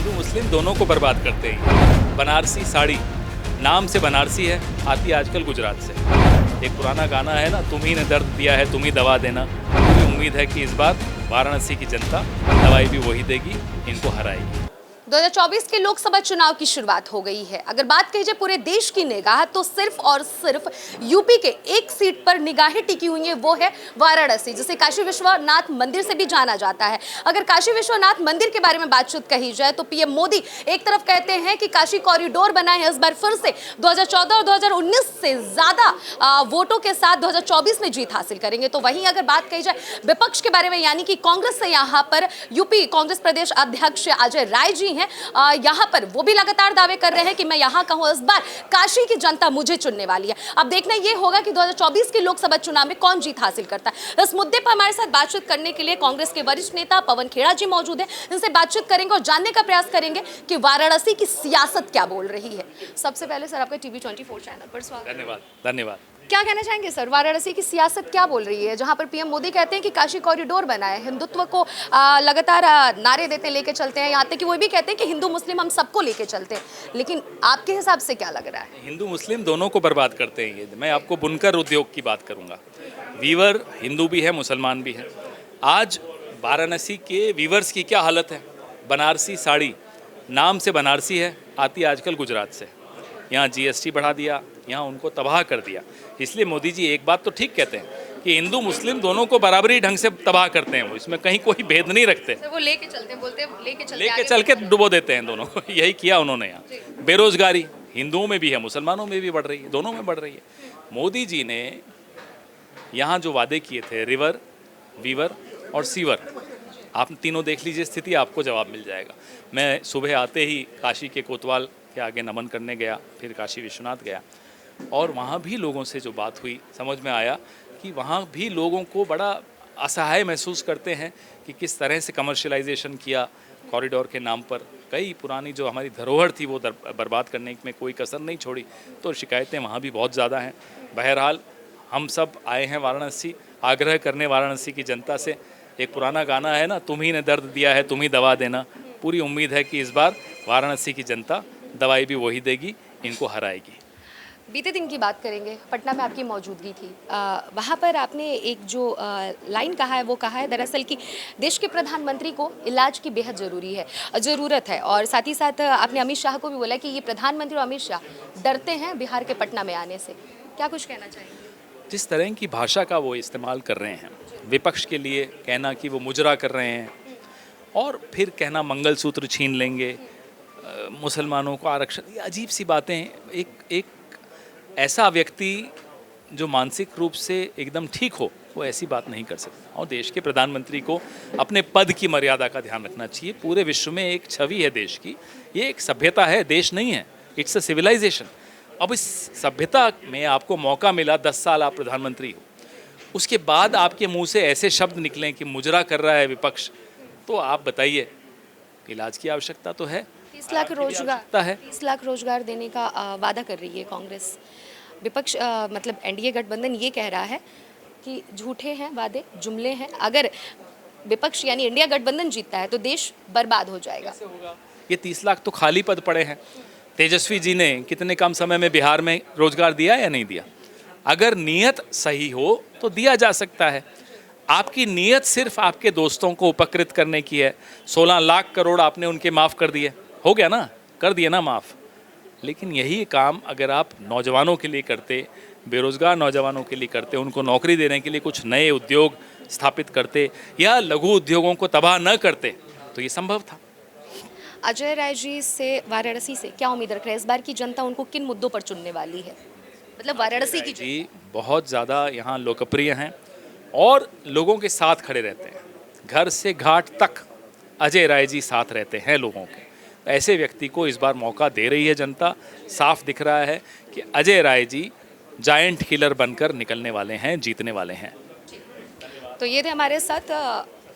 हिंदू मुस्लिम दोनों को बर्बाद करते हैं। बनारसी साड़ी नाम से बनारसी है, आती है आजकल गुजरात से। एक पुराना गाना है ना, तुम ही ने दर्द दिया है तुम ही दवा देना। पूरी उम्मीद है कि इस बार वाराणसी की जनता दवाई भी वही देगी, इनको हराएगी। 2024 के लोकसभा चुनाव की शुरुआत हो गई है। अगर बात की जाए पूरे देश की निगाह, तो सिर्फ और सिर्फ यूपी के एक सीट पर निगाहें टिकी हुई हैं, वो है वाराणसी, जिसे काशी विश्वनाथ मंदिर से भी जाना जाता है। अगर काशी विश्वनाथ मंदिर के बारे में बातचीत कही जाए तो पीएम मोदी एक तरफ कहते हैं कि काशी कॉरिडोर बनाए हैं, इस बार फिर से 2014 और 2019 से ज्यादा वोटों के साथ 2024 में जीत हासिल करेंगे। तो वहीं अगर बात कही जाए विपक्ष के बारे में, यानी कि कांग्रेस से यहाँ पर यूपी कांग्रेस प्रदेश अध्यक्ष अजय राय जी हैं, यहाँ पर वो भी लगातार दावे कर रहे हैं कि मैं यहाँ कहूँ, इस बार काशी की जनता मुझे चुनने वाली है। अब देखना ये होगा कि 2024 के लोकसभा चुनाव में कौन जीत हासिल करता है। इस मुद्दे पर हमारे साथ बातचीत करने के लिए कांग्रेस के वरिष्ठ नेता पवन खेड़ा जी मौजूद हैं। इनसे बातचीत करेंगे और जानने का प्रयास करेंगे कि वाराणसी की सियासत क्या बोल रही है। सबसे पहले सर, आपका टीवी 24 चैनल पर स्वागत। धन्यवाद। क्या कहना चाहेंगे सर, वाराणसी की सियासत क्या बोल रही है, जहां पर पीएम मोदी कहते हैं कि काशी कॉरिडोर बनाए, हिंदुत्व को लगातार नारे देते लेके चलते हैं, यहाँ तक कि वो भी कहते हैं कि हिंदू मुस्लिम हम सबको लेके चलते हैं, लेकिन आपके हिसाब से क्या लग रहा है? हिंदू मुस्लिम दोनों को बर्बाद करते हैं ये। मैं आपको बुनकर उद्योग की बात करूंगा। वीवर हिंदू भी है, मुसलमान भी है। आज वाराणसी के वीवर्स की क्या हालत है। बनारसी साड़ी नाम से बनारसी है, आती आजकल गुजरात से। यहाँ जीएसटी बढ़ा दिया, यहाँ उनको तबाह कर दिया। इसलिए मोदी जी एक बात तो ठीक कहते हैं कि हिंदू मुस्लिम दोनों को बराबरी ढंग से तबाह करते हैं। वो इसमें कहीं कोई भेद नहीं रखते। वो लेके चलते हैं, बोलते हैं लेके चल के डुबो देते हैं दोनों को। यही किया उन्होंने यहाँ। बेरोजगारी हिंदुओं में भी है, मुसलमानों में भी बढ़ रही है, दोनों में बढ़ रही है। मोदी जी ने यहाँ जो वादे किए थे, रिवर, वीवर और सीवर, आप तीनों देख लीजिए स्थिति, आपको जवाब मिल जाएगा। मैं सुबह आते ही काशी के कोतवाल के आगे नमन करने गया, फिर काशी विश्वनाथ गया, और वहाँ भी लोगों से जो बात हुई, समझ में आया कि वहाँ भी लोगों को बड़ा असहाय महसूस करते हैं कि किस तरह से कमर्शलाइजेशन किया कॉरिडोर के नाम पर। कई पुरानी जो हमारी धरोहर थी वो बर्बाद करने में कोई कसर नहीं छोड़ी। तो शिकायतें वहाँ भी बहुत ज़्यादा हैं। बहरहाल हम सब आए हैं वाराणसी, आग्रह करने वाराणसी की जनता से। एक पुराना गाना है ना, तुम ही ने दर्द दिया है तुम ही दवा देना। पूरी उम्मीद है कि इस बार वाराणसी की जनता दवाई भी वही देगी, इनको हराएगी। बीते दिन की बात करेंगे, पटना में आपकी मौजूदगी थी। वहाँ पर आपने एक जो लाइन कहा है वो कहा है दरअसल कि देश के प्रधानमंत्री को इलाज की बेहद ज़रूरत है, और साथ ही साथ आपने अमित शाह को भी बोला कि ये प्रधानमंत्री और अमित शाह डरते हैं बिहार के पटना में आने से। क्या कुछ कहना चाहेंगे? जिस तरह की भाषा का वो इस्तेमाल कर रहे हैं, विपक्ष के लिए कहना कि वो मुजरा कर रहे हैं, और फिर कहना मंगलसूत्र छीन लेंगे, मुसलमानों को आरक्षण, ये अजीब सी बातें हैं। एक ऐसा व्यक्ति जो मानसिक रूप से एकदम ठीक हो, वो ऐसी बात नहीं कर सकता। और देश के प्रधानमंत्री को अपने पद की मर्यादा का ध्यान रखना चाहिए। पूरे विश्व में एक छवि है देश की, ये एक सभ्यता है, देश नहीं है, इट्स अ सिविलाइजेशन। अब इस सभ्यता में आपको मौका मिला, 10 साल आप प्रधानमंत्री हो, उसके बाद आपके मुंह से ऐसे शब्द निकलें कि मुजरा कर रहा है विपक्ष, तो आप बताइए, इलाज की आवश्यकता तो है। 30 लाख रोजगार देने का वादा कर रही है कांग्रेस। विपक्ष मतलब एनडीए गठबंधन ये कह रहा है कि झूठे हैं वादे, जुमले हैं। अगर विपक्ष यानी इंडिया गठबंधन जीतता है तो देश बर्बाद हो जाएगा। ये 30 लाख तो खाली पद पड़े हैं। तेजस्वी जी ने कितने कम समय में बिहार में रोजगार दिया या नहीं दिया? अगर नीयत सही हो तो दिया जा सकता है। आपकी नीयत सिर्फ आपके दोस्तों को उपकृत करने की है। 16 लाख करोड़ आपने उनके माफ़ कर दिए, हो गया ना, कर दिए ना माफ़। लेकिन यही काम अगर आप नौजवानों के लिए करते, बेरोज़गार नौजवानों के लिए करते, उनको नौकरी देने के लिए कुछ नए उद्योग स्थापित करते, या लघु उद्योगों को तबाह न करते, तो ये संभव था। अजय राय जी से, वाराणसी से क्या उम्मीद रख रहे हैं? इस बार की जनता उनको किन मुद्दों पर चुनने वाली है? मतलब वाराणसी की जी बहुत ज़्यादा यहाँ लोकप्रिय हैं और लोगों के साथ खड़े रहते हैं। घर से घाट तक अजय राय जी साथ रहते हैं लोगों के। ऐसे व्यक्ति को इस बार मौका दे रही है जनता। साफ दिख रहा है कि अजय राय जी जायंट किलर बनकर निकलने वाले हैं, जीतने वाले हैं। तो ये थे हमारे साथ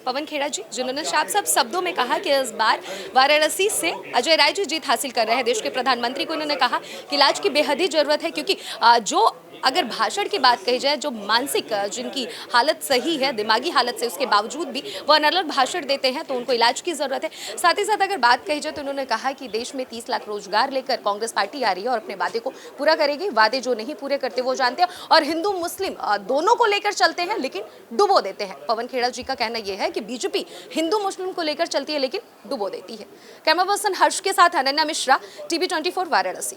पवन खेड़ा जी, जिन्होंने साफ साफ शब्दों में कहा कि इस बार वाराणसी से अजय राय जी जीत हासिल कर रहे हैं। देश के प्रधानमंत्री को उन्होंने कहा कि इलाज की बेहद ही जरूरत है, क्योंकि जो अगर भाषण की बात कही जाए, जो मानसिक जिनकी हालत सही है, दिमागी हालत से, उसके बावजूद भी वो अनर्गल भाषण देते हैं, तो उनको इलाज की जरूरत है। साथ ही साथ अगर बात कही जाए तो उन्होंने कहा कि देश में 30 लाख रोजगार लेकर कांग्रेस पार्टी आ रही है और अपने वादे को पूरा करेगी। वादे जो नहीं पूरे करते वो जानते हैं और हिंदू मुस्लिम दोनों को लेकर चलते हैं लेकिन डुबो देते हैं। पवन खेड़ा जी का कहना यह है कि बीजेपी हिंदू मुस्लिम को लेकर चलती है लेकिन डुबो देती है। कैमरा पर्सन हर्ष के साथ अनन्या मिश्रा, टीवी 24 वाराणसी।